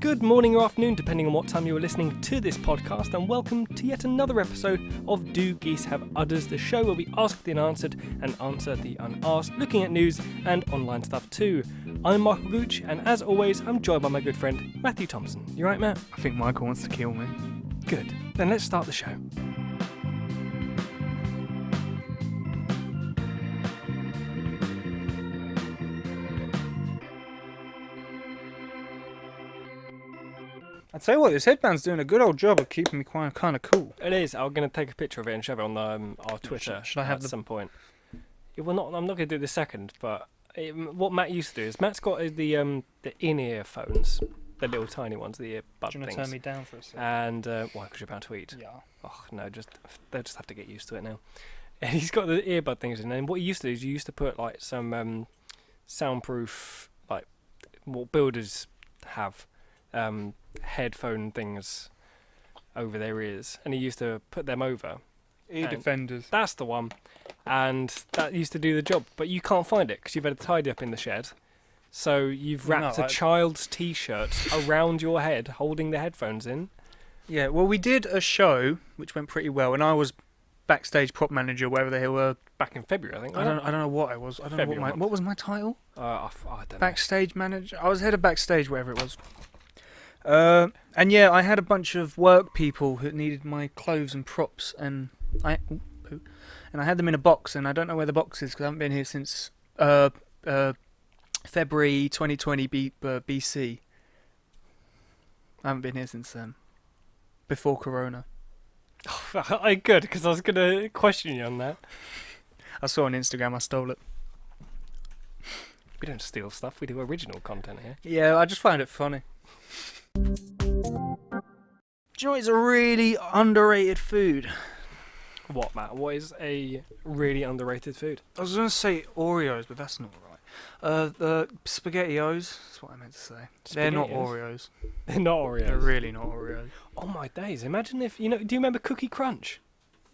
Good morning or afternoon, depending on what time you are listening to this podcast, and welcome to yet another episode of Do Geese Have Udders, the show where we ask the unanswered and answer the unasked, looking at news and online stuff too. I'm Michael Gooch, and as always, I'm joined by my good friend Matthew Thompson. You right, Matt? I think Michael wants to kill me. Good. Then let's start the show. I'd tell you what, this headband's doing a good old job of keeping me quite kind of cool. It is. I'm going to take a picture of it and shove it on our Twitter should I have at some point. Yeah, well, I'm not going to do this second, but what Matt used to do is Matt's got the in-ear phones, the little tiny ones, the earbud things. Do you want to turn me down for a second? And why? Because you're about to eat. Yeah. Oh no, they'll just have to get used to it now. And he's got the earbud things in, and what he used to do is you used to put like some soundproof, like what builders have. Headphone things over their ears, and he used to put them over. Ear defenders. That's the one, and that used to do the job, but you can't find it because you've had it tidy up in the shed. So you've wrapped a child's t-shirt around your head, holding the headphones in. Yeah, well, we did a show which went pretty well, and I was backstage prop manager, wherever they were. Back in February, I think. I don't know what I was. I don't know what was my title. I don't know. Backstage manager. I was head of backstage, whatever it was. And yeah, I had a bunch of work people who needed my clothes and props, and I had them in a box, and I don't know where the box is because I haven't been here since February 2020 BC. I haven't been here since before Corona. Good, because I was going to question you on that. I saw on Instagram, I stole it. We don't steal stuff, we do original content here. Yeah, I just find it funny. Do you know it's a really underrated food? What, Matt? What is a really underrated food? I was going to say Oreos, but that's not right. The SpaghettiOs, that's what I meant to say. They're not Oreos. They're not Oreos. They're really not Oreos. Oh my days, imagine if, do you remember Cookie Crunch?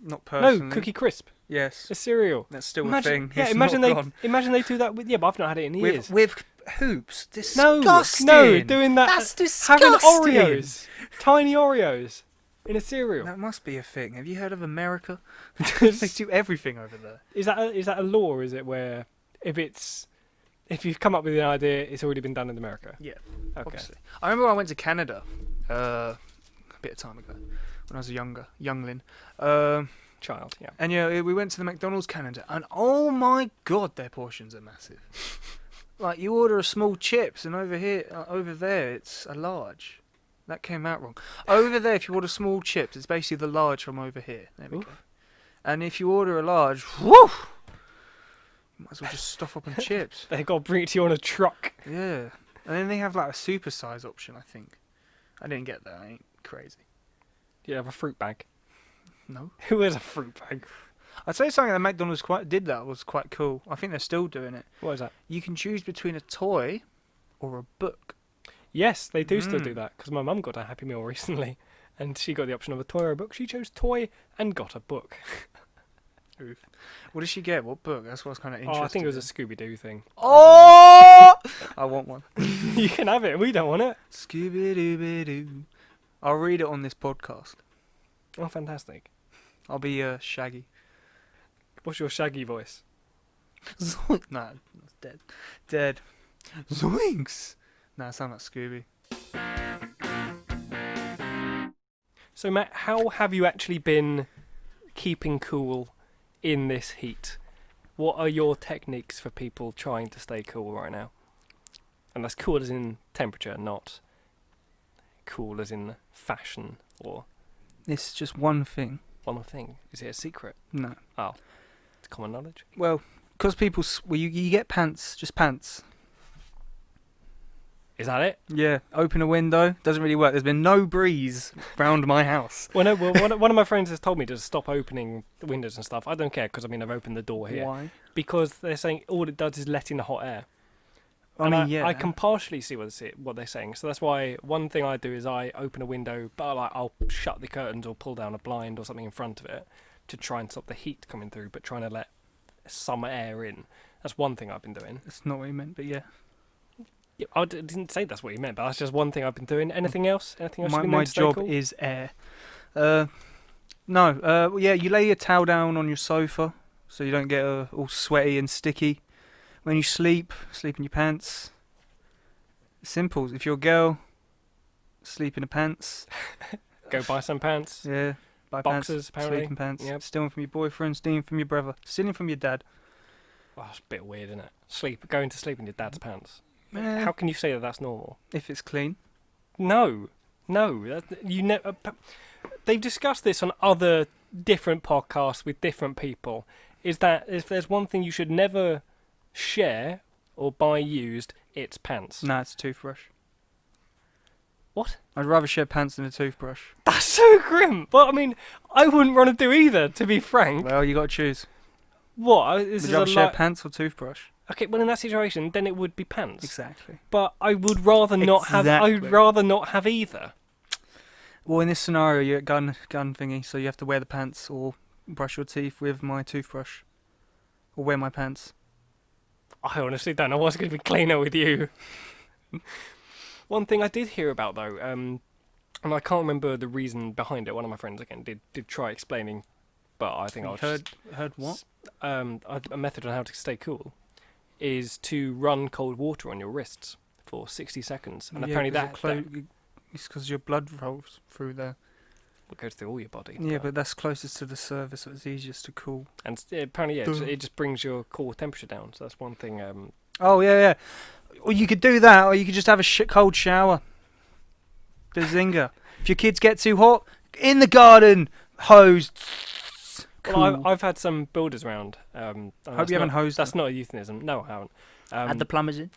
Not personally. No, Cookie Crisp. Yes. The cereal. That's still a thing. Yeah, it's imagine gone. they do that with, but I've not had it in years. With hoops. Disgusting. No, doing that. That's disgusting. Having Oreos. Tiny Oreos in a cereal. That must be a thing. Have you heard of America? They do everything over there. Is that a law, or is it where if you've come up with an idea, it's already been done in America? Yeah. Okay. Obviously. I remember I went to Canada a bit of time ago when I was a youngling. Child, yeah. And yeah, we went to the McDonald's Canada, and oh my god, their portions are massive. Like, you order a small chips, and over there, it's a large. That came out wrong. Over there, if you order small chips, it's basically the large from over here. There we go. And if you order a large, whoo! You might as well just stuff up on chips. They've got to bring it to you on a truck. Yeah. And then they have like a super size option, I think. I didn't get that. I ain't crazy. Do you have a fruit bag? No. Who has a fruit bag? I'd say something that McDonald's did that was quite cool. I think they're still doing it. What is that? You can choose between a toy or a book. Yes, they do still do that, because my mum got a Happy Meal recently, and she got the option of a toy or a book. She chose toy and got a book. Oof. What did she get? What book? That's what's kind of interesting. Oh, I think it was a Scooby-Doo thing. Oh! I want one. You can have it. We don't want it. Scooby-Doo-Doo. I'll read it on this podcast. Oh, fantastic. I'll be Shaggy. What's your Shaggy voice? Zoink. Nah, it's dead. Dead. Zoinks! Nah, I sound like Scooby. So, Matt, how have you actually been keeping cool in this heat? What are your techniques for people trying to stay cool right now? And that's cool as in temperature, not cool as in fashion or... This is just one thing. One thing. Is it a secret? No. Oh. It's common knowledge? Well, because people... you get pants. Just pants. Is that it? Yeah. Open a window. Doesn't really work. There's been no breeze round my house. Well, no. Well, one of my friends has told me to stop opening the windows and stuff. I don't care, because, I've opened the door here. Why? Because they're saying all it does is let in the hot air. I can partially see what they're saying. So that's why one thing I do is I open a window, but I'll shut the curtains or pull down a blind or something in front of it to try and stop the heat coming through, but trying to let some air in. That's one thing I've been doing. That's not what you meant, but yeah. Yeah, didn't say that's what you meant, but that's just one thing I've been doing. Anything else? Anything else you've been My doing to stay job cool? is air. No. Yeah, you lay your towel down on your sofa so you don't get all sweaty and sticky. When you sleep in your pants. Simple. If you're a girl, sleep in the pants. Go buy some pants. Yeah. Buy Boxers, pants, apparently. sleeping pants. Yep. Stealing from your boyfriend, stealing from your brother, stealing from your dad. Oh, that's a bit weird, isn't it? Going to sleep in your dad's pants. Eh, How can you say that that's normal? if it's clean. No. You never. They've discussed this on other different podcasts with different people. Is that if there's one thing you should never share or buy used, it's pants. Nah, it's a toothbrush. What? I'd rather share pants than a toothbrush. That's so grim. Well, I mean, I wouldn't want to do either, to be frank. Well, you got to choose. What? This Would is you a rather share pants or toothbrush? Okay, well, in that situation, then it would be pants. Exactly. But I would rather not have. I would Exactly. rather not have either. Well, in this scenario, you're at gun thingy, so you have to wear the pants or brush your teeth with my toothbrush. Or wear my pants. I honestly don't know what's going to be cleaner with you. One thing I did hear about though, and I can't remember the reason behind it. One of my friends again did try explaining, but I think I was Heard what? a method on how to stay cool is to run cold water on your wrists for 60 seconds, and apparently that it's because your blood rolls through there. goes through all your body. Yeah, but that's closest to the surface, so it's easiest to cool. And apparently, it just brings your core temperature down. So that's one thing. Oh, yeah. Or you could do that, or you could just have a cold shower. Bazinga. If your kids get too hot, in the garden, hose. Cool. Well, I've had some builders round. Hope you haven't hosed That's them. not a euphemism. No, I haven't. Had the plumbers in.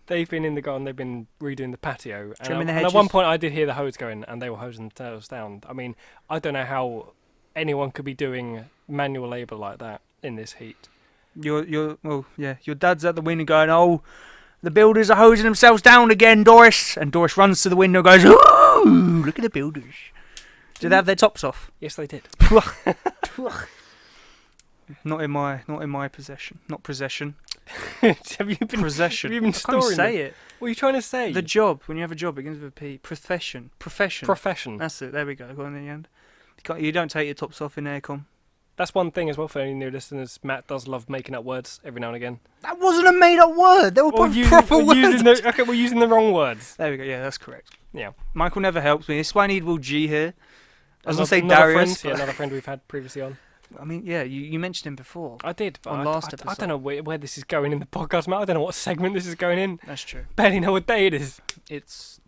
They've been in the garden. They've been redoing the patio. Trimming the and hedges. at one point, I did hear the hose going, and they were hosing themselves down. I mean, I don't know how anyone could be doing manual labour like that in this heat. Your dad's at the window going, "Oh, the builders are hosing themselves down again, Doris." And Doris runs to the window and goes, "Ooh, look at the builders. Did they have their tops off?" Yes, they did. Not in my possession. Not possession. Have you been? Possession. Have you been I can't storing even say them? it. What are you trying to say? The job. When you have a job, it begins with a P. Profession. Profession. That's it. There we go. Got in the end. You don't take your tops off in aircon. That's one thing as well for any new listeners. Matt does love making up words every now and again. That wasn't a made-up word. They were proper words. We're using the wrong words. There we go. Yeah, that's correct. Yeah. Michael never helps me. This is why I need Will G here. I was going to say Another Darius. friend, another friend we've had previously on. I mean, yeah, you mentioned him before. I did, but On I last I episode. don't know where this is going in the podcast, Matt. I don't know what segment this is going in. That's true. Barely know what day it is. It's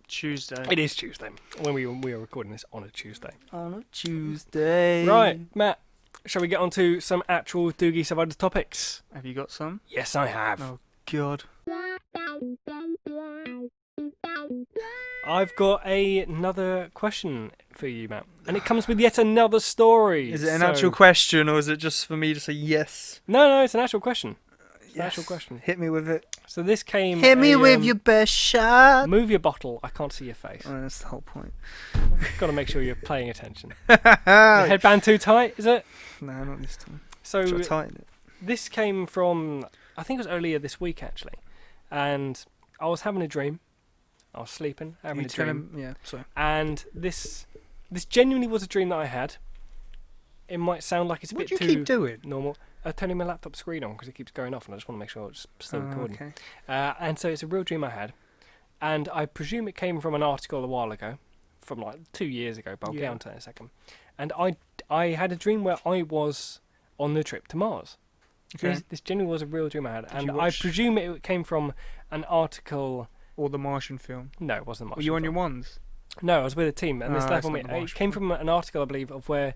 Tuesday. It is Tuesday when we are recording this on a Tuesday. On a Tuesday. Right, Matt. Shall we get on to some actual Doogie Survivors topics? Have you got some? Yes, I have. Oh, God. I've got another question for you, Matt, and it comes with yet another story. Is it an actual question, or is it just for me to say yes? No, it's an actual question. It's an Yes. actual question. Hit me with it. So this came. Hit me with your best shot. Move your bottle. I can't see your face. Oh, that's the whole point. Got to make sure you're paying attention. The headband too tight, is it? No, not this time. So Should I tighten it? this came from, I think it was earlier this week actually, and I was having a dream. I was sleeping, having a dream, Yeah, sorry. and this genuinely was a dream that I had. It might sound like it's a What bit do you too keep doing? normal. Turning my laptop screen on because it keeps going off, and I just want to make sure it's still recording. Okay. And so it's a real dream I had, and I presume it came from an article a while ago, from like 2 years ago, but I'll get Yeah. onto that in a second. And I had a dream where I was on the trip to Mars. Okay. This genuinely was a real dream I had, Did and you I watch- presume it came from an article. Or the Martian film. No, it wasn't much. Were you on your ones? No, I was with a team, and this Oh, left it's on me. not the It Martian came film. from an article, I believe, of where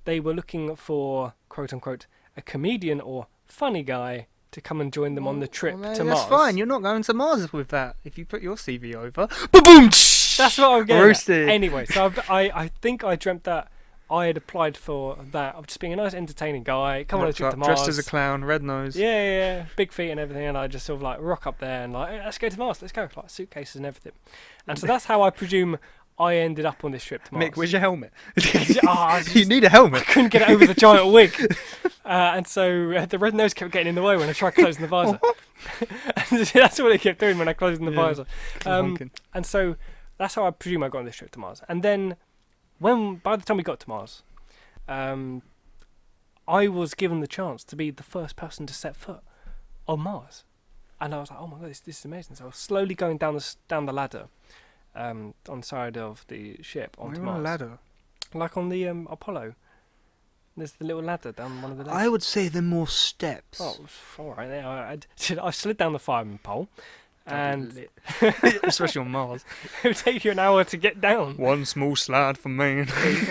they were looking for quote unquote a comedian or funny guy to come and join them on the trip to that's Mars. fine. You're not going to Mars with that. If you put your CV over, boom. That's what I'm getting Roasted. at. Anyway, so I think I dreamt that I had applied for that of just being a nice, entertaining guy, come on a trip to Mars. Dressed as a clown, red nose. Yeah, big feet and everything, and I just sort of like rock up there and like, hey, let's go to Mars, let's go, like suitcases and everything. And so that's how I presume I ended up on this trip to Mars. Mick, where's your helmet? You need a helmet. I couldn't get it over the giant wig. And so the red nose kept getting in the way when I tried closing the visor. And that's what it kept doing when I closed the visor. And so that's how I presume I got on this trip to Mars. And then by the time we got to Mars, I was given the chance to be the first person to set foot on Mars. And I was like, oh my God, this is amazing. So I was slowly going down the ladder on the side of the ship onto Mars. On a ladder? Like on the Apollo. There's the little ladder down one of the legs. I would say they're more steps. Oh, all right. I slid down the fireman pole. And especially on Mars. It would take you an hour to get down. One small slide for me. There you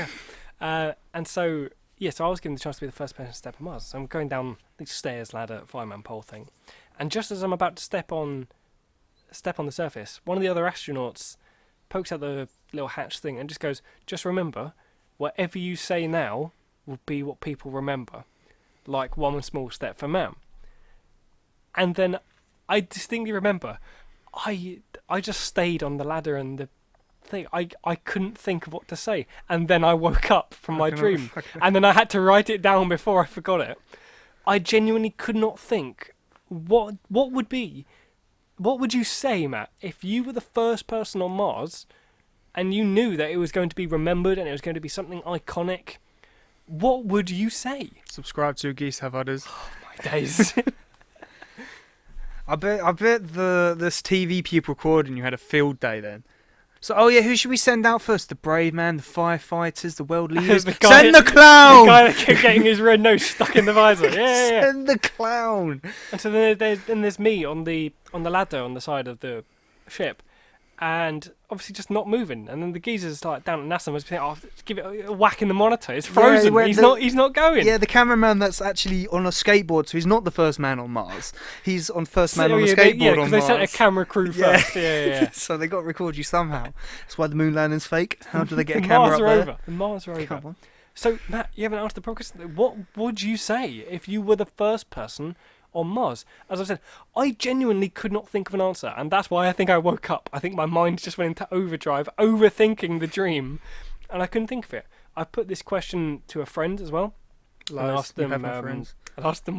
go. And so, so I was given the chance to be the first person to step on Mars. So I'm going down the stairs, ladder, fireman pole thing. And just as I'm about to step on the surface, one of the other astronauts pokes out the little hatch thing and just goes, just remember, whatever you say now will be what people remember. Like one small step for man. And then I distinctly remember I just stayed on the ladder and the thing. I couldn't think of what to say. And then I woke up from my dream. And then I had to write it down before I forgot it. I genuinely could not think what would you say, Matt, if you were the first person on Mars and you knew that it was going to be remembered and it was going to be something iconic? What would you say? Subscribe to Geese have Udders. Oh my days. I bet this TV people recording you had a field day then. So, who should we send out first? The brave man, the firefighters, the world leaders? Send the clown! The guy that kept getting his red nose stuck in the visor. Yeah. Send the clown! And so then there's me on the ladder on the side of the ship. And obviously just not moving. And then the geezers like down at NASA must be thinking, give it a whack in the monitor. It's frozen. He's not going. Yeah, the cameraman that's actually on a skateboard, so he's not the first man on Mars. He's on first man on a skateboard on Mars. Yeah, because they sent a camera crew first. Yeah. So they got to record you somehow. That's why the moon landing's fake. How do they get a camera up there? The Mars rover. Come on. So, Matt, you haven't answered the program question. What would you say if you were the first person on Mars? As I said, I genuinely could not think of an answer, and that's why I think I woke up. I think my mind just went into overdrive, overthinking the dream, and I couldn't think of it. I put this question to a friend as well, and asked them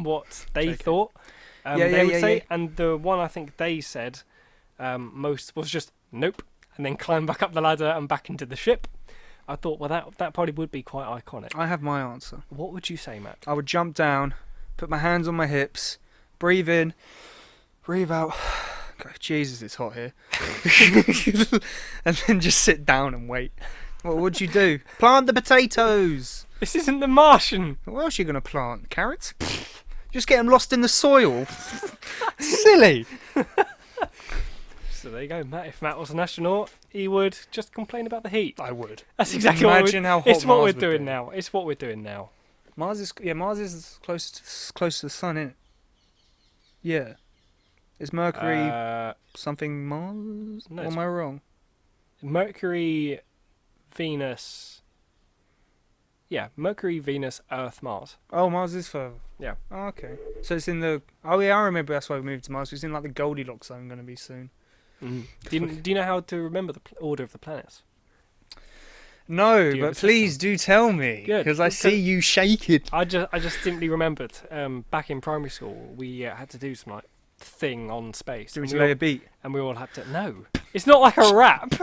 what they thought they would say, and the one I think they said most was just nope, and then climb back up the ladder and back into the ship. I thought, well, that probably would be quite iconic. I have my answer. What would you say, Matt? I would jump down, put my hands on my hips, breathe in, breathe out. God, Jesus, it's hot here. And then just sit down and wait. What would you do? Plant the potatoes. This isn't The Martian. What else are you going to plant? Carrots? Just get them lost in the soil. Silly. So there you go, Matt. If Matt was an astronaut, he would just complain about the heat. I would. That's exactly what how hot it's what Mars we're doing be. now. It's what we're doing now. Mars is close to the sun, isn't it? Yeah. Is Mercury something Mars? No, or am I wrong? Mercury, Venus. Yeah, Mercury, Venus, Earth, Mars. Oh, Mars is further. Yeah. Oh, okay. So it's in the... Oh, yeah, I remember that's why we moved to Mars. It's in like the Goldilocks zone going to be soon. Mm. Do you know how to remember the order of the planets? No, but please do tell me. Good. Because I see you shake it. I just simply remembered, back in primary school, we had to do some like thing on space. Do we lay a beat? And we all had to... No. It's not like a rap.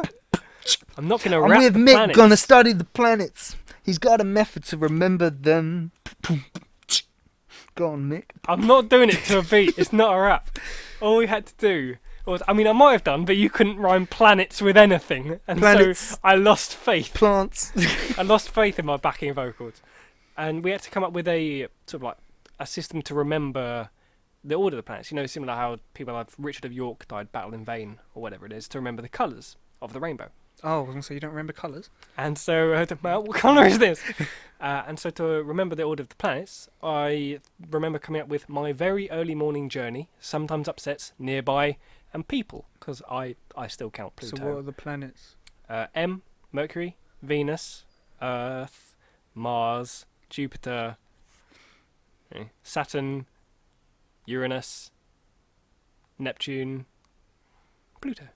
I'm not going to rap I'm with the Mick, planets. going to study the planets. He's got a method to remember them. Go on, Mick. I'm not doing it to a beat. It's not a rap. All we had to do was... I mean, I might have done, but you couldn't rhyme planets with anything. And planets. So I lost faith. Plants. I lost faith in my backing vocals. And we had to come up with a sort of like a system to remember the order of the planets. You know, similar how people like Richard of York died battle in vain, or whatever it is, to remember the colours of the rainbow. Oh, I was going to say you don't remember colours? And so, what colour is this? And so to remember the order of the planets, I remember coming up with my very early morning journey, sometimes upsets, nearby, and people, because I still count Pluto. So what are the planets? M, Mercury, Venus, Earth, Mars, Jupiter, Saturn, Uranus, Neptune, Pluto.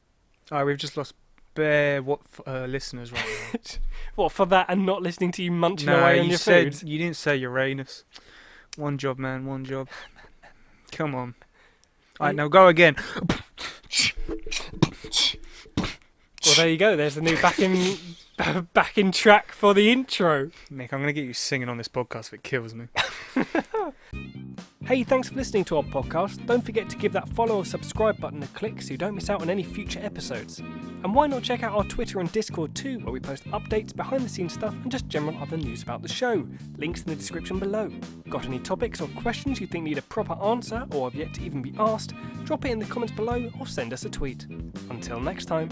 Oh, we've just lost bare listeners right now. What, for that and not listening to you munching No, away on you your said food? you didn't say Uranus. One job, man. One job. Come on. All right, now go again. Well, there you go. There's the new back in track for the intro. Nick, I'm gonna get you singing on this podcast if it kills me. Hey, thanks for listening to our podcast. Don't forget to give that follow or subscribe button a click so you don't miss out on any future episodes. And why not check out our Twitter and Discord too, where we post updates, behind the scenes stuff, and just general other news about the show. Links in the description below. Got any topics or questions you think need a proper answer or have yet to even be asked? Drop it in the comments below or send us a tweet. Until next time.